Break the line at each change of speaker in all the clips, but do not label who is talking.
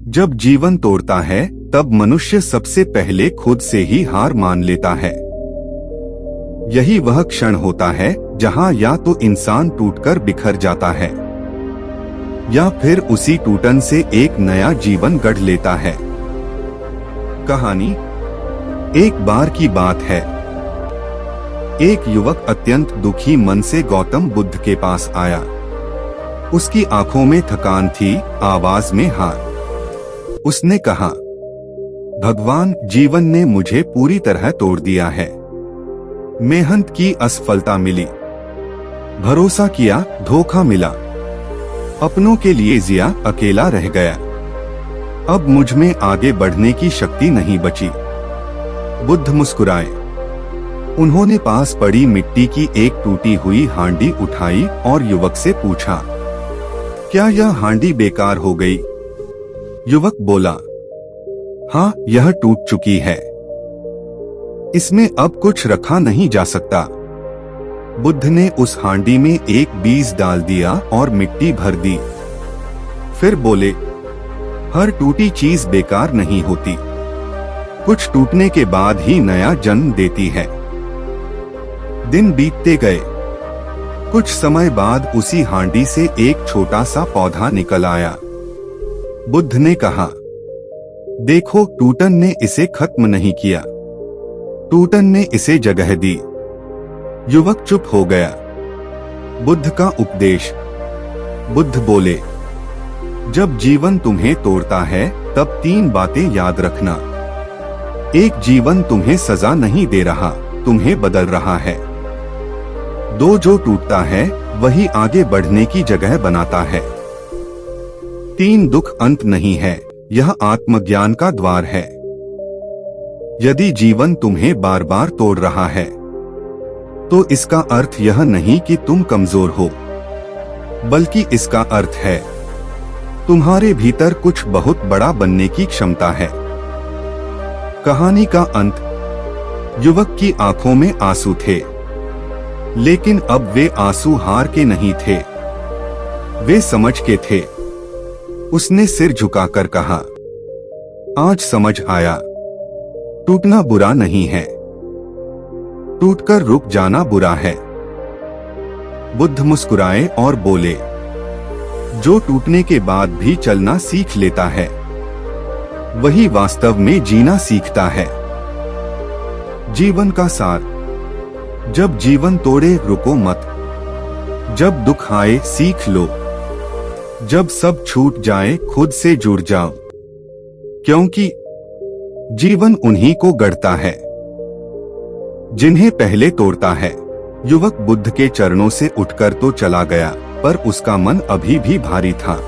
जब जीवन तोड़ता है तब मनुष्य सबसे पहले खुद से ही हार मान लेता है। यही वह क्षण होता है जहां या तो इंसान टूटकर बिखर जाता है या फिर उसी टूटन से एक नया जीवन गढ़ लेता है। कहानी। एक बार की बात है, एक युवक अत्यंत दुखी मन से गौतम बुद्ध के पास आया। उसकी आंखों में थकान थी, आवाज में हार। उसने कहा, भगवान, जीवन ने मुझे पूरी तरह तोड़ दिया है। मेहनत की असफलता मिली, भरोसा किया, धोखा मिला, अपनों के लिए जिया, अकेला रह गया। अब मुझ में आगे बढ़ने की शक्ति नहीं बची। बुद्ध मुस्कुराए। उन्होंने पास पड़ी मिट्टी की एक टूटी हुई हांडी उठाई और युवक से पूछा, क्या यह हांडी बेकार हो गई? युवक बोला, हाँ, यह टूट चुकी है। इसमें अब कुछ रखा नहीं जा सकता। बुद्ध ने उस हांडी में एक बीज डाल दिया और मिट्टी भर दी। फिर बोले, हर टूटी चीज बेकार नहीं होती, कुछ टूटने के बाद ही नया जन्म देती है। दिन बीतते गए। कुछ समय बाद उसी हांडी से एक छोटा सा पौधा निकल आया। बुद्ध ने कहा, देखो, टूटन ने इसे खत्म नहीं किया, टूटन ने इसे जगह दी। युवक चुप हो गया। बुद्ध का उपदेश। बुद्ध बोले, जब जीवन तुम्हें तोड़ता है तब 3 बातें याद रखना। एक, जीवन तुम्हें सजा नहीं दे रहा, तुम्हें बदल रहा है। 2, जो टूटता है वही आगे बढ़ने की जगह बनाता है। 3, दुख अंत नहीं है, यह आत्मज्ञान का द्वार है। यदि जीवन तुम्हें बार बार तोड़ रहा है तो इसका अर्थ यह नहीं कि तुम कमजोर हो, बल्कि इसका अर्थ है तुम्हारे भीतर कुछ बहुत बड़ा बनने की क्षमता है। कहानी का अंत। युवक की आंखों में आंसू थे, लेकिन अब वे आंसू हार के नहीं थे, वे समझ के थे। उसने सिर झुकाकर कहा, आज समझ आया, टूटना बुरा नहीं है, टूटकर रुक जाना बुरा है। बुद्ध मुस्कुराए और बोले, जो टूटने के बाद भी चलना सीख लेता है वही वास्तव में जीना सीखता है। जीवन का सार। जब जीवन तोड़े रुको मत, जब दुख आए सीख लो, जब सब छूट जाए खुद से जुड़ जाओ, क्योंकि जीवन उन्हीं को गढ़ता है जिन्हें पहले तोड़ता है। युवक बुद्ध के चरणों से उठकर तो चला गया, पर उसका मन अभी भी भारी था।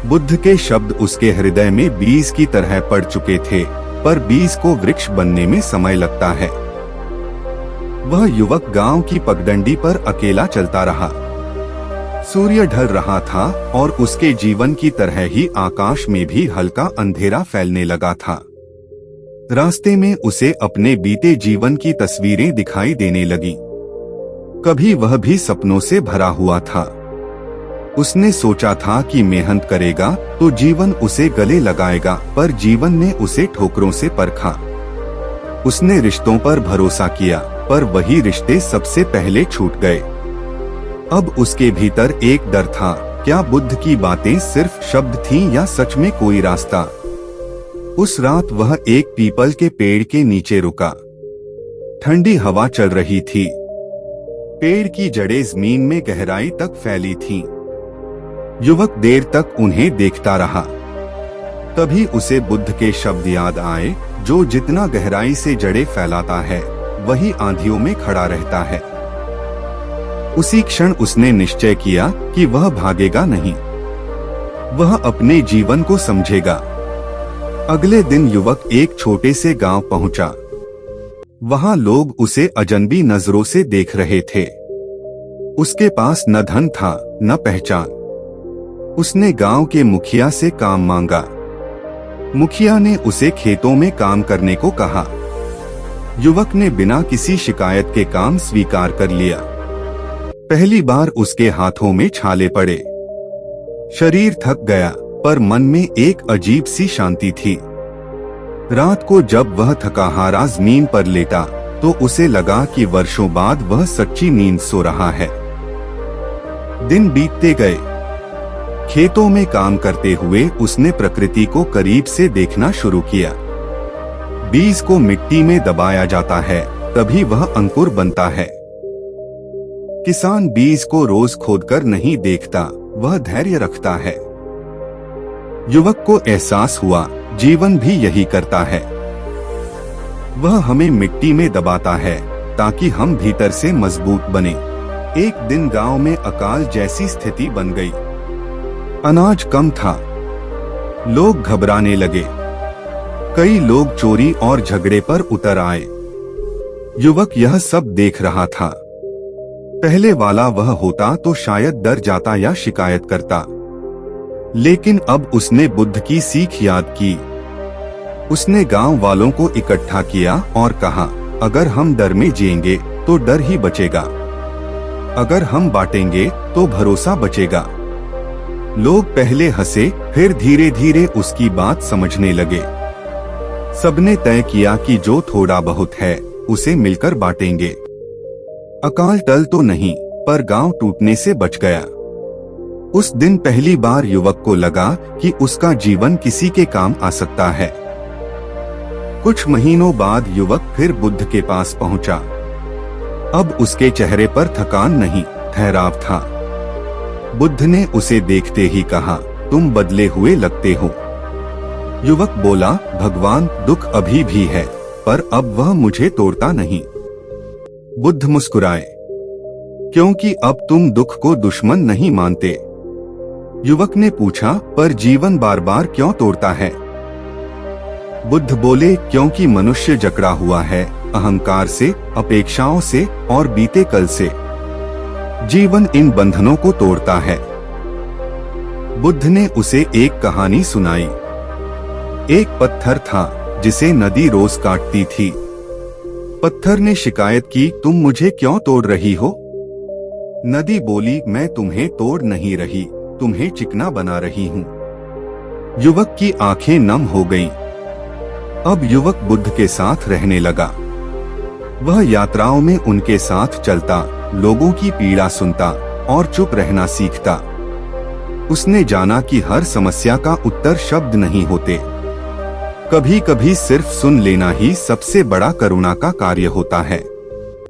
बुद्ध के शब्द उसके हृदय में बीज की तरह पड़ चुके थे, पर बीज को वृक्ष बनने में समय लगता है। वह युवक गांव की पगडंडी पर अकेला चलता रहा। सूर्य ढल रहा था और उसके जीवन की तरह ही आकाश में भी हल्का अंधेरा फैलने लगा था। रास्ते में उसे अपने बीते जीवन की तस्वीरें दिखाई देने लगी। कभी वह भी सपनों से भरा हुआ था। उसने सोचा था कि मेहनत करेगा तो जीवन उसे गले लगाएगा, पर जीवन ने उसे ठोकरों से परखा। उसने रिश्तों पर भरोसा किया, पर वही रिश्ते सबसे पहले छूट गए। अब उसके भीतर एक डर था, क्या बुद्ध की बातें सिर्फ शब्द थीं या सच में कोई रास्ता? उस रात वह एक पीपल के पेड़ के नीचे रुका। ठंडी हवा चल रही थी। पेड़ की जड़ें जमीन में गहराई तक फैली थीं। युवक देर तक उन्हें देखता रहा। तभी उसे बुद्ध के शब्द याद आए, जो जितना गहराई से जड़ें फैलाता है वही आंधियों में खड़ा रहता है। उसी क्षण उसने निश्चय किया कि वह भागेगा नहीं, वह अपने जीवन को समझेगा। अगले दिन युवक एक छोटे से गांव पहुंचा। वहां लोग उसे अजनबी नजरों से देख रहे थे। उसके पास न धन था न पहचान। उसने गांव के मुखिया से काम मांगा। मुखिया ने उसे खेतों में काम करने को कहा। युवक ने बिना किसी शिकायत के काम स्वीकार कर लिया। पहली बार उसके हाथों में छाले पड़े, शरीर थक गया, पर मन में एक अजीब सी शांति थी। रात को जब वह थका हारा जमीन पर लेटा तो उसे लगा कि वर्षों बाद वह सच्ची नींद सो रहा है। दिन बीतते गए। खेतों में काम करते हुए उसने प्रकृति को करीब से देखना शुरू किया। बीज को मिट्टी में दबाया जाता है, तभी वह अंकुर बनता है। किसान बीज को रोज खोदकर नहीं देखता, वह धैर्य रखता है। युवक को एहसास हुआ, जीवन भी यही करता है। वह हमें मिट्टी में दबाता है ताकि हम भीतर से मजबूत बने। एक दिन गांव में अकाल जैसी स्थिति बन गई। अनाज कम था, लोग घबराने लगे। कई लोग चोरी और झगड़े पर उतर आए। युवक यह सब देख रहा था। पहले वाला वह होता तो शायद डर जाता या शिकायत करता, लेकिन अब उसने बुद्ध की सीख याद की। उसने गांव वालों को इकट्ठा किया और कहा, अगर हम डर में जिएंगे तो डर ही बचेगा, अगर हम बांटेंगे तो भरोसा बचेगा। लोग पहले हंसे, फिर धीरे धीरे उसकी बात समझने लगे। सबने तय किया कि जो थोड़ा बहुत है उसे मिलकर बांटेंगे। अकाल टल तो नहीं, पर गांव टूटने से बच गया। उस दिन पहली बार युवक को लगा कि उसका जीवन किसी के काम आ सकता है। कुछ महीनों बाद युवक फिर बुद्ध के पास पहुंचा। अब उसके चेहरे पर थकान नहीं, ठहराव था। बुद्ध ने उसे देखते ही कहा, तुम बदले हुए लगते हो। युवक बोला, भगवान, दुख अभी भी है, पर अब वह मुझे तोड़ता नहीं। बुद्ध मुस्कुराए, क्योंकि अब तुम दुख को दुश्मन नहीं मानते। युवक ने पूछा, पर जीवन बार बार क्यों तोड़ता है? बुद्ध बोले, क्योंकि मनुष्य जकड़ा हुआ है अहंकार से, अपेक्षाओं से और बीते कल से। जीवन इन बंधनों को तोड़ता है। बुद्ध ने उसे एक कहानी सुनाई। एक पत्थर था जिसे नदी रोज काटती थी। पत्थर ने शिकायत की, तुम मुझे क्यों तोड़ रही हो? नदी बोली, मैं तुम्हें तोड़ नहीं रही, तुम्हें चिकना बना रही हूँ। युवक की आंखें नम हो गईं। अब युवक बुद्ध के साथ रहने लगा। वह यात्राओं में उनके साथ चलता, लोगों की पीड़ा सुनता और चुप रहना सीखता। उसने जाना कि हर समस्या का उत्तर शब्द नहीं होते, कभी कभी सिर्फ सुन लेना ही सबसे बड़ा करुणा का कार्य होता है।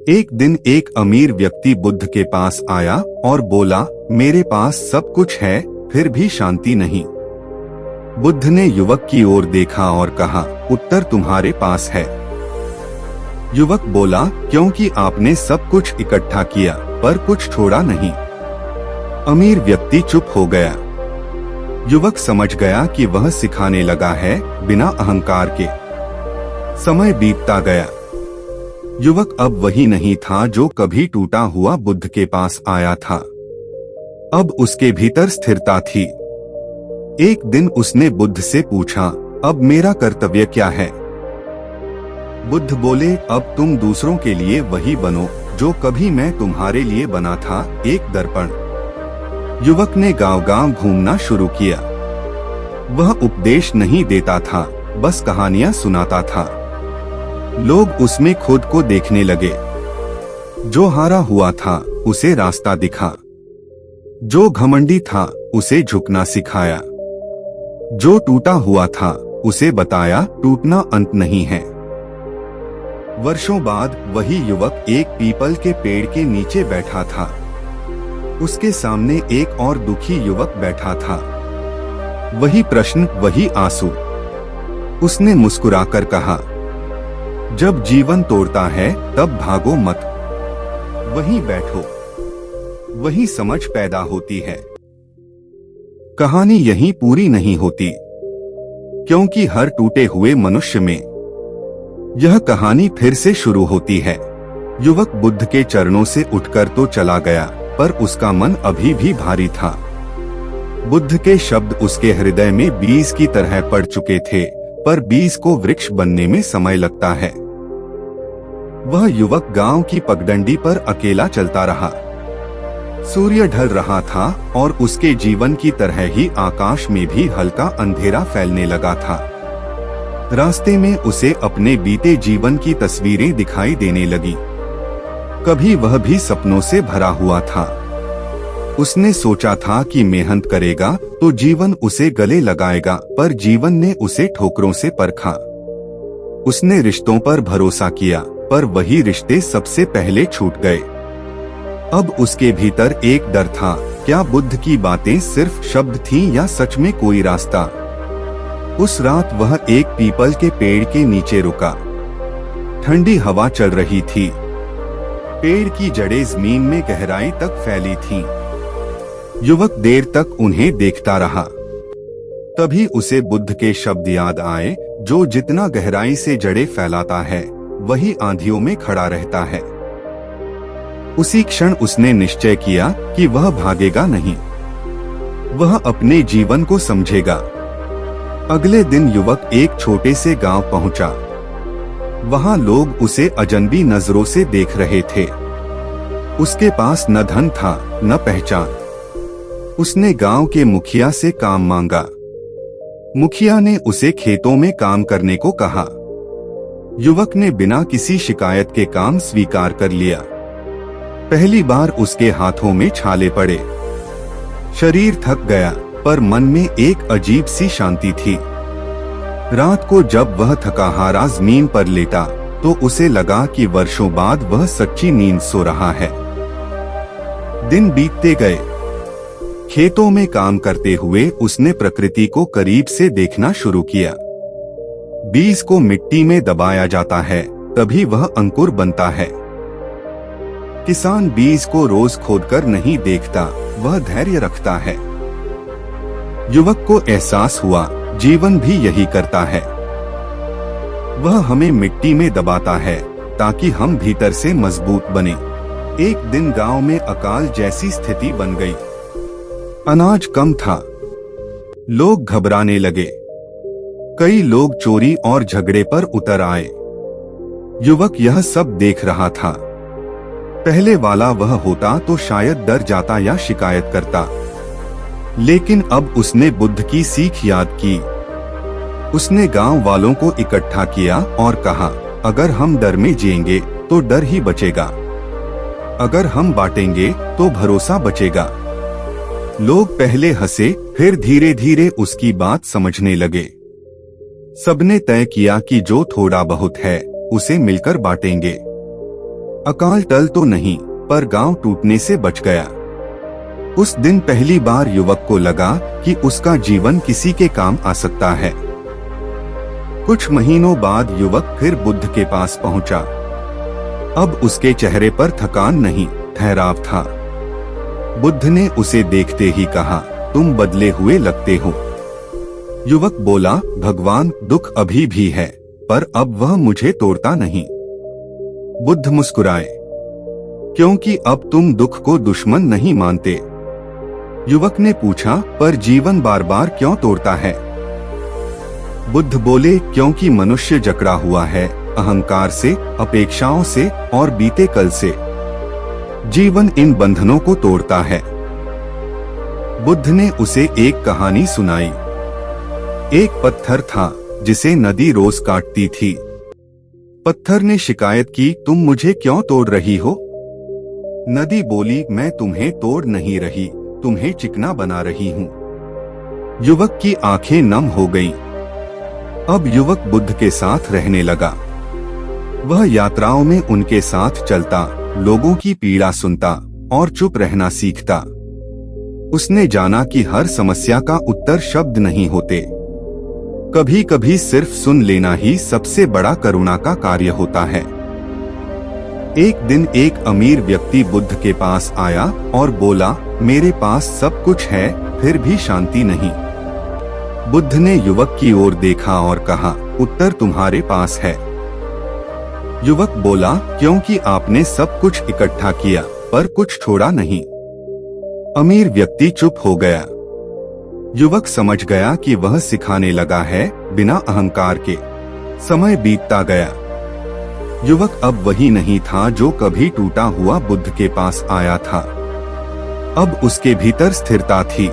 एक दिन एक अमीर व्यक्ति बुद्ध के पास आया और बोला, मेरे पास सब कुछ है, फिर भी शांति नहीं। बुद्ध ने युवक की ओर देखा और कहा, उत्तर तुम्हारे पास है। युवक बोला, क्योंकि आपने सब कुछ इकट्ठा किया पर कुछ छोड़ा नहीं। अमीर व्यक्ति चुप हो गया। युवक समझ गया कि वह सिखाने लगा है, बिना अहंकार के। समय बीतता गया। युवक अब वही नहीं था जो कभी टूटा हुआ बुद्ध के पास आया था। अब उसके भीतर स्थिरता थी। एक दिन उसने बुद्ध से पूछा, अब मेरा कर्तव्य क्या है? बुद्ध बोले, अब तुम दूसरों के लिए वही बनो जो कभी मैं तुम्हारे लिए बना था, एक दर्पण। युवक ने गांव-गांव घूमना शुरू किया। वह उपदेश नहीं देता था, बस कहानियां सुनाता था। लोग उसमें खुद को देखने लगे। जो हारा हुआ था उसे रास्ता दिखा, जो घमंडी था उसे झुकना सिखाया, जो टूटा हुआ था उसे बताया, टूटना अंत नहीं है। वर्षों बाद वही युवक एक पीपल के पेड़ के नीचे बैठा था। उसके सामने एक और दुखी युवक बैठा था। वही प्रश्न, वही आंसू। उसने मुस्कुराकर कहा, जब जीवन तोड़ता है तब भागो मत, वहीं बैठो, वही समझ पैदा होती है। कहानी यहीं पूरी नहीं होती, क्योंकि हर टूटे हुए मनुष्य में यह कहानी फिर से शुरू होती है। युवक बुद्ध के चरणों से उठकर तो चला गया, पर उसका मन अभी भी भारी था। बुद्ध के शब्द उसके हृदय में बीज की तरह पड़ चुके थे, पर बीज को वृक्ष बनने में समय लगता है। वह युवक गांव की पगडंडी पर अकेला चलता रहा। सूर्य ढल रहा था और उसके जीवन की तरह ही आकाश में भी हल्का अंधेरा फैलने लगा था। रास्ते में उसे अपने बीते जीवन की तस्वीरें दिखाई देने लगी। कभी वह भी सपनों से भरा हुआ था। उसने सोचा था कि मेहनत करेगा तो जीवन उसे गले लगाएगा, पर जीवन ने उसे ठोकरों से परखा। उसने रिश्तों पर भरोसा किया, पर वही रिश्ते सबसे पहले छूट गए। अब उसके भीतर एक डर था, क्या बुद्ध की बातें सिर्फ शब्द थीं या सच में कोई रास्ता। उस रात वह एक पीपल के पेड़ के नीचे रुका। ठंडी हवा चल रही थी। पेड़ की जड़ें जमीन में गहराई तक फैली थीं। युवक देर तक उन्हें देखता रहा। तभी उसे बुद्ध के शब्द याद आए, जो जितना गहराई से जड़ें फैलाता है वही आंधियों में खड़ा रहता है। उसी क्षण उसने निश्चय किया कि वह भागेगा नहीं, वह अपने जीवन को समझेगा। अगले दिन युवक एक छोटे से गांव पहुंचा। वहां लोग उसे अजनबी नजरों से देख रहे थे। उसके पास न धन था न पहचान। उसने गांव के मुखिया से काम मांगा। मुखिया ने उसे खेतों में काम करने को कहा। युवक ने बिना किसी शिकायत के काम स्वीकार कर लिया। पहली बार उसके हाथों में छाले पड़े। शरीर थक गया, पर मन में एक अजीब सी शांति थी। रात को जब वह थकाहारा जमीन पर लेटा तो उसे लगा कि वर्षों बाद वह सच्ची नींद सो रहा है। दिन बीतते गए। खेतों में काम करते हुए उसने प्रकृति को करीब से देखना शुरू किया। बीज को मिट्टी में दबाया जाता है, तभी वह अंकुर बनता है। किसान बीज को रोज खोदकर नहीं देखता, वह धैर्य रखता है। युवक को एहसास हुआ, जीवन भी यही करता है। वह हमें मिट्टी में दबाता है ताकि हम भीतर से मजबूत बने। एक दिन गांव में अकाल जैसी स्थिति बन गई। अनाज कम था। लोग घबराने लगे। कई लोग चोरी और झगड़े पर उतर आए। युवक यह सब देख रहा था। पहले वाला वह होता तो शायद डर जाता या शिकायत करता, लेकिन अब उसने बुद्ध की सीख याद की। उसने गांव वालों को इकट्ठा किया और कहा, अगर हम डर में जिएंगे तो डर ही बचेगा, अगर हम बांटेंगे तो भरोसा बचेगा। लोग पहले हंसे, फिर धीरे धीरे उसकी बात समझने लगे। सबने तय किया कि जो थोड़ा बहुत है उसे मिलकर बांटेंगे। अकाल टल तो नहीं, पर गांव टूटने से बच गया। उस दिन पहली बार युवक को लगा कि उसका जीवन किसी के काम आ सकता है। कुछ महीनों बाद युवक फिर बुद्ध के पास पहुंचा। अब उसके चेहरे पर थकान नहीं, ठहराव था। बुद्ध ने उसे देखते ही कहा, तुम बदले हुए लगते हो। युवक बोला, भगवान, दुख अभी भी है, पर अब वह मुझे तोड़ता नहीं। बुद्ध मुस्कुराए, क्योंकि अब तुम दुख को दुश्मन नहीं मानते। युवक ने पूछा, पर जीवन बार बार क्यों तोड़ता है? बुद्ध बोले, क्योंकि मनुष्य जकड़ा हुआ है अहंकार से, अपेक्षाओं से और बीते कल से। जीवन इन बंधनों को तोड़ता है। बुद्ध ने उसे एक कहानी सुनाई। एक पत्थर था जिसे नदी रोज काटती थी। पत्थर ने शिकायत की, तुम मुझे क्यों तोड़ रही हो? नदी बोली, मैं तुम्हें तोड़ नहीं रही, तुम्हें चिकना बना रही हूँ। युवक की आंखें नम हो गईं। अब युवक बुद्ध के साथ रहने लगा। वह यात्राओं में उनके साथ चलता, लोगों की पीड़ा सुनता और चुप रहना सीखता। उसने जाना कि हर समस्या का उत्तर शब्द नहीं होते। कभी कभी सिर्फ सुन लेना ही सबसे बड़ा करुणा का कार्य होता है। एक दिन एक अमीर व्यक्ति बुद्ध के पास आया और बोला, मेरे पास सब कुछ है, फिर भी शांति नहीं। बुद्ध ने युवक की ओर देखा और कहा, उत्तर तुम्हारे पास है। युवक बोला, क्योंकि आपने सब कुछ इकट्ठा किया पर कुछ छोड़ा नहीं। अमीर व्यक्ति चुप हो गया। युवक समझ गया कि वह सिखाने लगा है बिना अहंकार के। समय बीतता गया। युवक अब वही नहीं था जो कभी टूटा हुआ बुद्ध के पास आया था। अब उसके भीतर स्थिरता थी।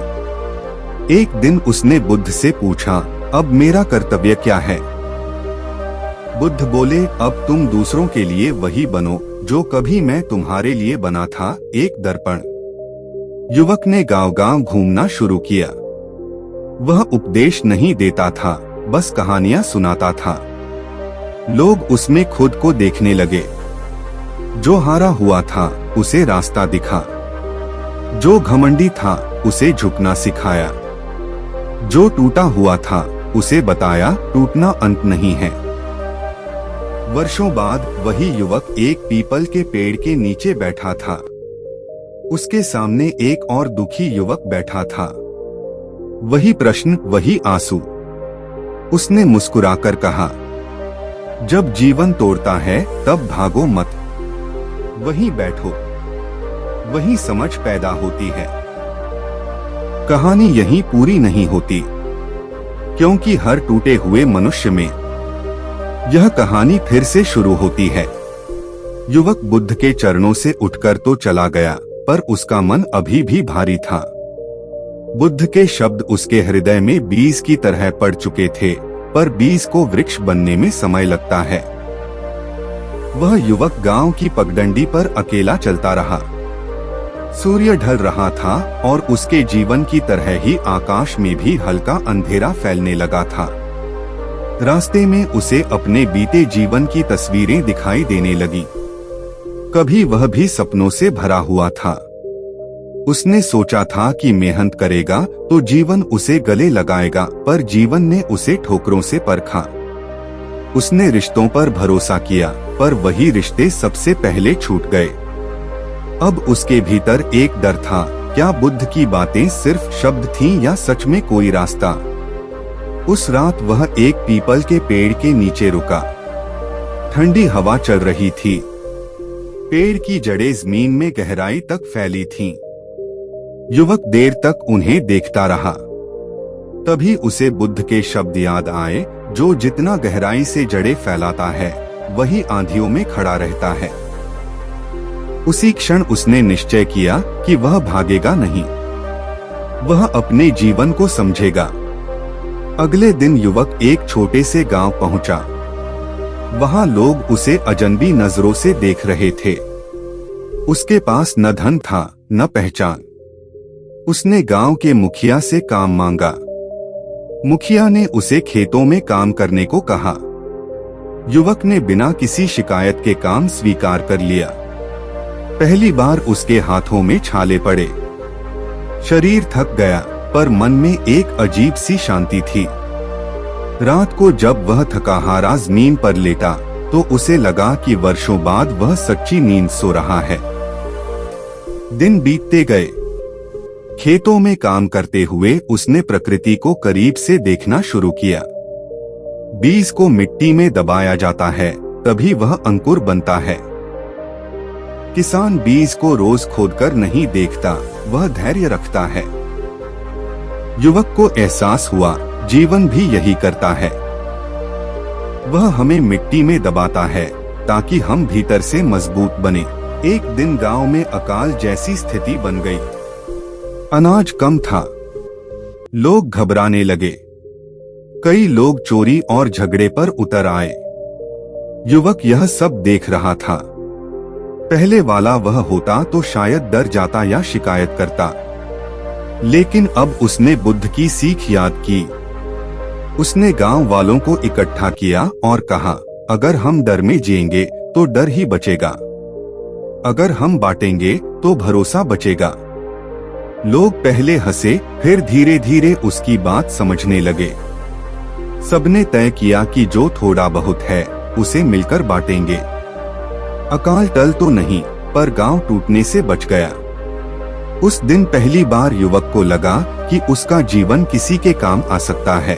एक दिन उसने बुद्ध से पूछा, अब मेरा कर्तव्य क्या है? बुद्ध बोले, अब तुम दूसरों के लिए वही बनो जो कभी मैं तुम्हारे लिए बना था, एक दर्पण। युवक ने गांव-गांव घूमना शुरू किया। वह उपदेश नहीं देता था, बस कहानियां सुनाता था। लोग उसमें खुद को देखने लगे। जो हारा हुआ था उसे रास्ता दिखा, जो घमंडी था उसे झुकना सिखाया, जो टूटा हुआ था उसे बताया टूटना अंत नहीं है। वर्षों बाद वही युवक एक पीपल के पेड़ के नीचे बैठा था। उसके सामने एक और दुखी युवक बैठा था। वही प्रश्न, वही आंसू। उसने मुस्कुराकर कहा, जब जीवन तोड़ता है तब भागो मत, वहीं बैठो, वहीं समझ पैदा होती है। कहानी यहीं पूरी नहीं होती, क्योंकि हर टूटे हुए मनुष्य में यह कहानी फिर से शुरू होती है। युवक बुद्ध के चरणों से उठकर तो चला गया, पर उसका मन अभी भी भारी था। बुद्ध के शब्द उसके हृदय में बीज की तरह पड़ चुके थे, पर बीज को वृक्ष बनने में समय लगता है। वह युवक गांव की पगडंडी पर अकेला चलता रहा। सूर्य ढल रहा था और उसके जीवन की तरह ही आकाश में भी हल्का अंधेरा फैलने लगा था। रास्ते में उसे अपने बीते जीवन की तस्वीरें दिखाई देने लगी। कभी वह भी सपनों से भरा हुआ था। उसने सोचा था कि मेहनत करेगा तो जीवन उसे गले लगाएगा, पर जीवन ने उसे ठोकरों से परखा। उसने रिश्तों पर भरोसा किया, पर वही रिश्ते सबसे पहले छूट गए। अब उसके भीतर एक डर था, क्या बुद्ध की बातें सिर्फ शब्द थीं या सच में कोई रास्ता? उस रात वह एक पीपल के पेड़ के नीचे रुका। ठंडी हवा चल रही थी। पेड़ की जड़ें जमीन में गहराई तक फैली थीं। युवक देर तक उन्हें देखता रहा। तभी उसे बुद्ध के शब्द याद आए, जो जितना गहराई से जड़ें फैलाता है वही आंधियों में खड़ा रहता है। उसी क्षण उसने निश्चय किया कि वह भागेगा नहीं, वह अपने जीवन को समझेगा। अगले दिन युवक एक छोटे से गांव पहुंचा। वहां लोग उसे अजनबी नजरों से देख रहे थे। उसके पास न धन था न पहचान। उसने गांव के मुखिया से काम मांगा। मुखिया ने उसे खेतों में काम करने को कहा। युवक ने बिना किसी शिकायत के काम स्वीकार कर लिया। पहली बार उसके हाथों में छाले पड़े। शरीर थक गया, पर मन में एक अजीब सी शांति थी। रात को जब वह थकाहारा जमीन पर लेटा, तो उसे लगा कि वर्षों बाद वह सच्ची नींद सो रहा है। दिन बीतते गए। खेतों में काम करते हुए उसने प्रकृति को करीब से देखना शुरू किया। बीज को मिट्टी में दबाया जाता है, तभी वह अंकुर बनता है। किसान बीज को रोज खोदकर नहीं देखता, वह धैर्य रखता है। युवक को एहसास हुआ, जीवन भी यही करता है। वह हमें मिट्टी में दबाता है ताकि हम भीतर से मजबूत बने। एक दिन गांव में अकाल जैसी स्थिति बन गई। अनाज कम था। लोग घबराने लगे। कई लोग चोरी और झगड़े पर उतर आए। युवक यह सब देख रहा था। पहले वाला वह होता तो शायद डर जाता या शिकायत करता, लेकिन अब उसने बुद्ध की सीख याद की। उसने गांव वालों को इकट्ठा किया और कहा, अगर हम डर में जिएंगे तो डर ही बचेगा, अगर हम बांटेंगे तो भरोसा बचेगा। लोग पहले हंसे, फिर धीरे धीरे उसकी बात समझने लगे। सबने तय किया कि जो थोड़ा बहुत है उसे मिलकर बांटेंगे। अकाल टल तो नहीं, पर गांव टूटने से बच गया। उस दिन पहली बार युवक को लगा कि उसका जीवन किसी के काम आ सकता है।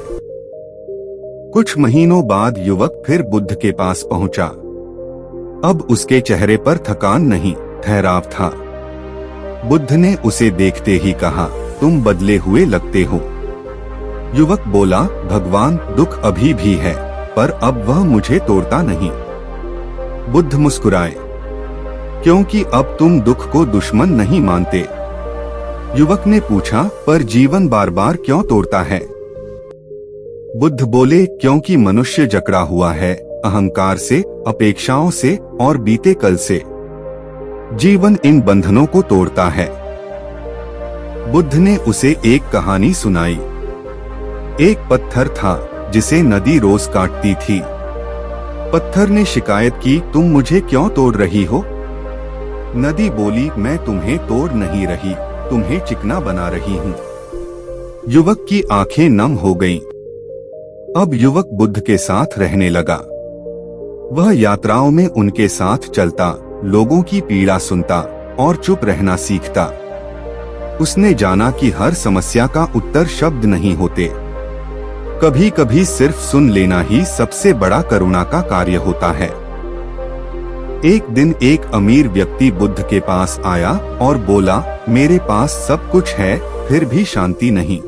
कुछ महीनों बाद युवक फिर बुद्ध के पास पहुंचा। अब उसके चेहरे पर थकान नहीं, ठहराव था। बुद्ध ने उसे देखते ही कहा, तुम बदले हुए लगते हो। युवक बोला, भगवान, दुख अभी भी है, पर अब वह मुझे तोड़ता नहीं। बुद्ध मुस्कुराए, क्योंकि अब तुम दुख को दुश्मन नहीं मानते, युवक ने पूछा, पर जीवन बार बार क्यों तोड़ता है? बुद्ध बोले, क्योंकि मनुष्य जकड़ा हुआ है अहंकार से, अपेक्षाओं से और बीते कल से। जीवन इन बंधनों को तोड़ता है। बुद्ध ने उसे एक कहानी सुनाई। एक पत्थर था जिसे नदी रोज काटती थी। पत्थर ने शिकायत की, तुम मुझे क्यों तोड़ रही हो? नदी बोली, मैं तुम्हें तोड़ नहीं रही, तुम्हें चिकना बना रही हूँ। युवक की आंखें नम हो गईं। अब युवक बुद्ध के साथ रहने लगा। वह यात्राओं में उनके साथ चलता, लोगों की पीड़ा सुनता और चुप रहना सीखता। उसने जाना कि हर समस्या का उत्तर शब्द नहीं होते। कभी कभी सिर्फ सुन लेना ही सबसे बड़ा करुणा का कार्य होता है। एक दिन एक अमीर व्यक्ति बुद्ध के पास आया और बोला, मेरे पास सब कुछ है, फिर भी शांति नहीं।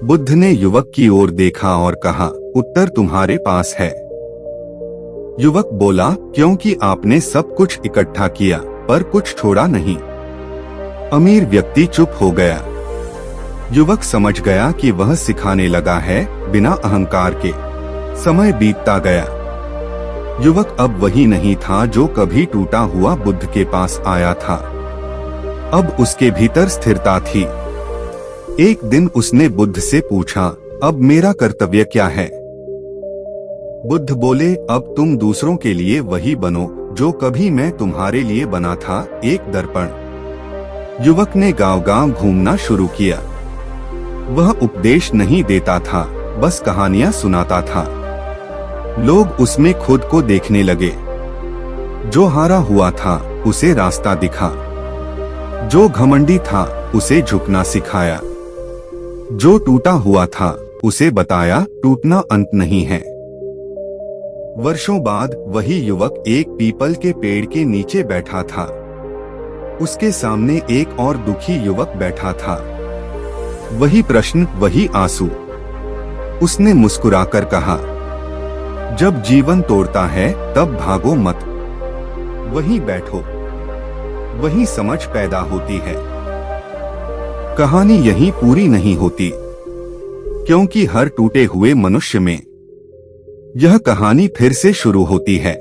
बुद्ध ने युवक की ओर देखा और कहा, उत्तर तुम्हारे पास है। युवक बोला, क्योंकि आपने सब कुछ इकट्ठा किया पर कुछ छोड़ा नहीं। अमीर व्यक्ति चुप हो गया। युवक समझ गया कि वह सिखाने लगा है बिना अहंकार के। समय बीतता गया। युवक अब वही नहीं था जो कभी टूटा हुआ बुद्ध के पास आया था। अब उसके भीतर स्थिरता थी। एक दिन उसने बुद्ध से पूछा, अब मेरा कर्तव्य क्या है? बुद्ध बोले, अब तुम दूसरों के लिए वही बनो जो कभी मैं तुम्हारे लिए बना था, एक दर्पण। युवक ने गांव-गांव घूमना शुरू किया। वह उपदेश नहीं देता था, बस कहानियां सुनाता था। लोग उसमें खुद को देखने लगे। जो हारा हुआ था उसे रास्ता दिखा, जो घमंडी था उसे झुकना सिखाया, जो टूटा हुआ था उसे बताया टूटना अंत नहीं है। वर्षों बाद वही युवक एक पीपल के पेड़ के नीचे बैठा था। उसके सामने एक और दुखी युवक बैठा था। वही प्रश्न, वही आंसू। उसने मुस्कुराकर कहा, जब जीवन तोड़ता है तब भागो मत, वहीं बैठो, वहीं समझ पैदा होती है। कहानी यहीं पूरी नहीं होती, क्योंकि हर टूटे हुए मनुष्य में यह कहानी फिर से शुरू होती है।